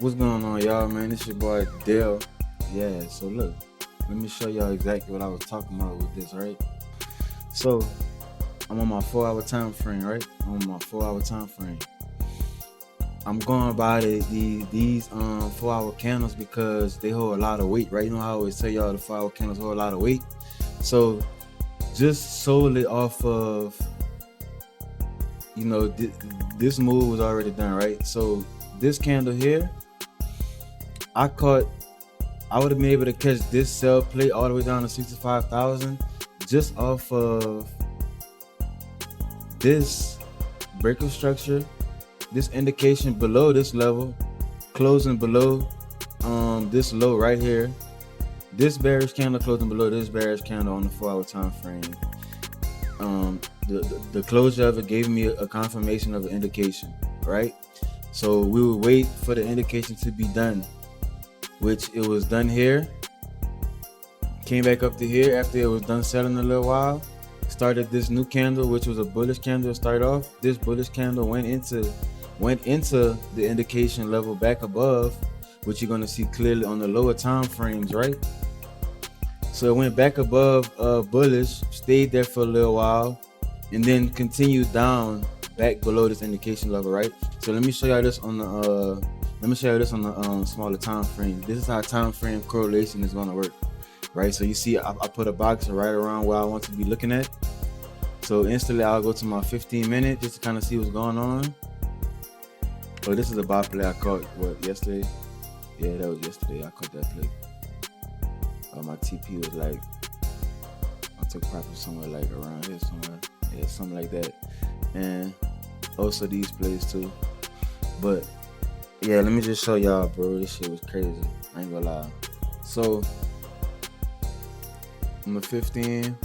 What's going on, y'all, man? It's your boy Dale. Yeah, so look, let me show y'all exactly what I was talking about with this, right? So I'm on my 4 hour time frame, right? I'm on my 4 hour time frame. I'm going by these 4 hour candles because they hold a lot of weight, right? You know how I always tell y'all the 4 hour candles hold a lot of weight. So just solely off of this move was already done, right? So this candle here, I caught I would have been able to catch this sell play all the way down to 65,000 just off of this breaker structure, this indication below this level, closing below this low right here, this bearish candle closing below this bearish candle on the 4 hour time frame. The closure of it gave me a confirmation of an indication, right? So we would wait for the indication to be done, which it was done here. Came back up to here after it was done selling a little while. Started this new candle, which was a bullish candle to start off. This bullish candle went into the indication level back above, which you're gonna see clearly on the lower time frames, right? So it went back above bullish, stayed there for a little while, and then continued down back below this indication level, right? So let me show y'all this on the smaller time frame. This is how time frame correlation is gonna work, right? So you see I put a box right around where I want to be looking at. So instantly I'll go to my 15 minute just to kind of see what's going on. Oh, this is a buy play I caught yesterday? Yeah, that was yesterday. I caught that play. My TP was like, I took profit somewhere like around here somewhere. Yeah, something like that. And also these plays too. But yeah, let me just show y'all, bro. This shit was crazy. I ain't gonna lie. So I'm a 15,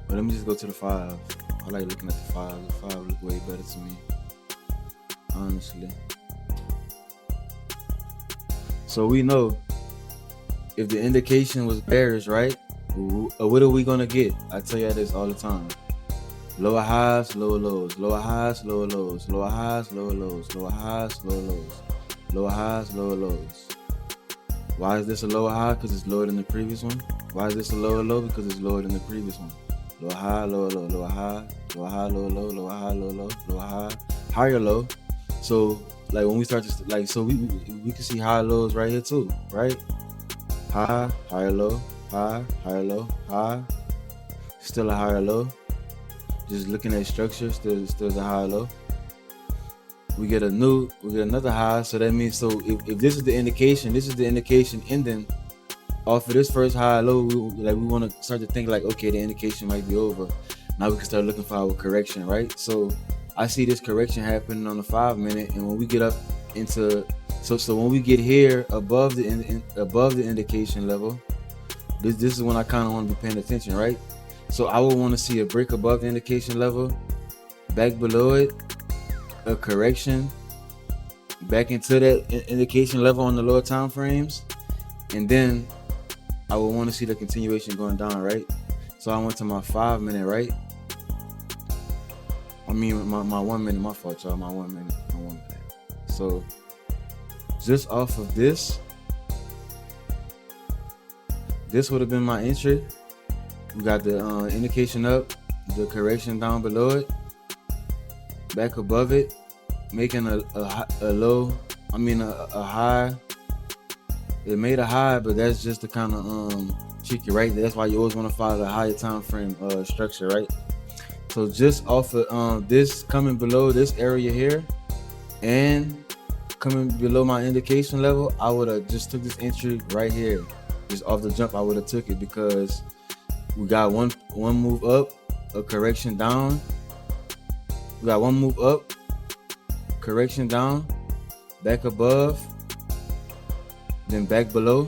but let me just go to the 5. I like looking at the 5. The 5 look way better to me, honestly. So we know if the indication was bearish, right? What are we gonna get? I tell y'all this all the time. Lower highs, lower lows, lower highs, lower lows, lower highs, lower lows, lower highs, lower lows, lower highs, lower lows. Why is this a lower high? Because it's lower than the previous one. Why is this a lower low? Because it's lower than the previous one. Lower high, lower low, lower high, lower high, lower low, lower high, lower low, lower high, higher low. So like when we start to so we can see high lows right here too, right? High, higher low, high, higher low, high, still a higher low. Just looking at structure, still a high low. We get another high, so that means if this is the indication ending off of this first high low, we want to start to think like, okay, the indication might be over. Now we can start looking for our correction, right? So I see this correction happening on the 5 minute, and when we get up into so when we get here above the indication level, this is when I kind of want to be paying attention, right? So I would want to see a break above the indication level, back below it, a correction back into that indication level on the lower time frames, and then I would want to see the continuation going down, right? So I went to my 5 minute, right? I mean my 1 minute, my fault, y'all. My 1 minute. So just off of this would have been my entry. We got the indication up, the correction down below it, back above it, making a low, a high. It made a high, but that's just to kind of tricky, right? That's why you always want to follow the higher time frame structure, right? So just off of this coming below this area here and coming below my indication level, I would have just took this entry right here. Just off the jump, I would have took it because we got one move up, a correction down. We got one move up, correction down, back above, then back below.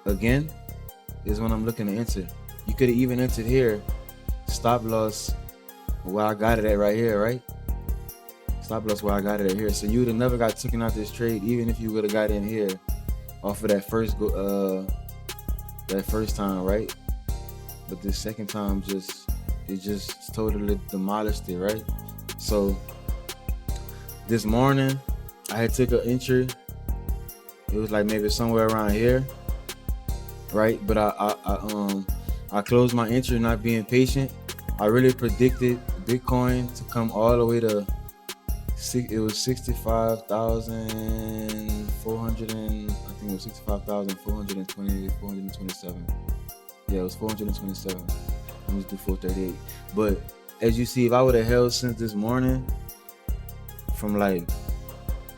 Again, is when I'm looking to enter. You could have even entered here. Stop loss where I got it at right here, right? Stop loss where I got it at here. So you would have never got taken out this trade, even if you would have got in here off of that first time, right? But this second time it just totally demolished it, right? So this morning I had took an entry. It was like maybe somewhere around here, right? But I closed my entry, not being patient. I really predicted Bitcoin to come all the way to it was 65,400 and I think it was 65,427. Yeah, it was 427. Let me do 438. But as you see, if I would have held since this morning, from like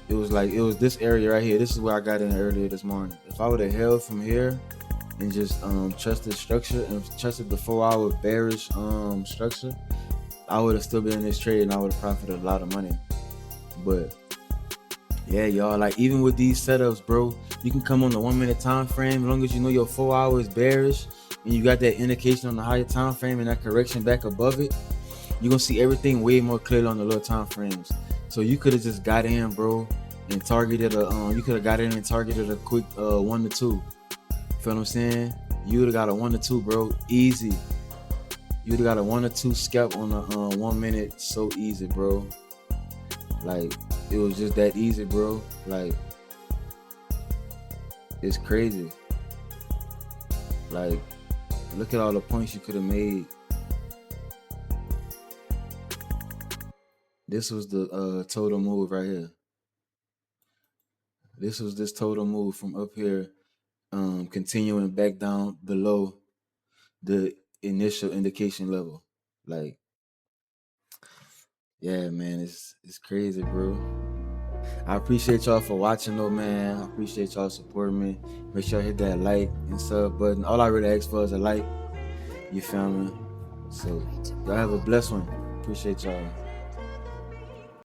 it was this area right here. This is where I got in earlier this morning. If I would have held from here and just trusted structure and trusted the 4-hour bearish structure, I would have still been in this trade and I would have profited a lot of money. But yeah, y'all, like even with these setups, bro, you can come on the 1 minute time frame as long as you know your 4 hours bearish and you got that indication on the higher time frame and that correction back above it. You're gonna see everything way more clearly on the lower time frames. So you could have just got in, bro, and targeted a quick 1 to 2. Feel what I'm saying? You would have got a 1 to 2, bro, easy. You would have got a 1 to 2 scalp on the 1 minute, so easy, bro. Like it was just that easy, bro. Like it's crazy. Like look at all the points you could have made. This was the total move right here. This was this total move from up here, continuing back down below the initial indication level. Like, yeah, man, it's crazy, bro. I appreciate y'all for watching though, man. I appreciate y'all supporting me. Make sure I hit that like and sub button. All I really ask for is a like. You feel me? So y'all have a blessed one. Appreciate y'all.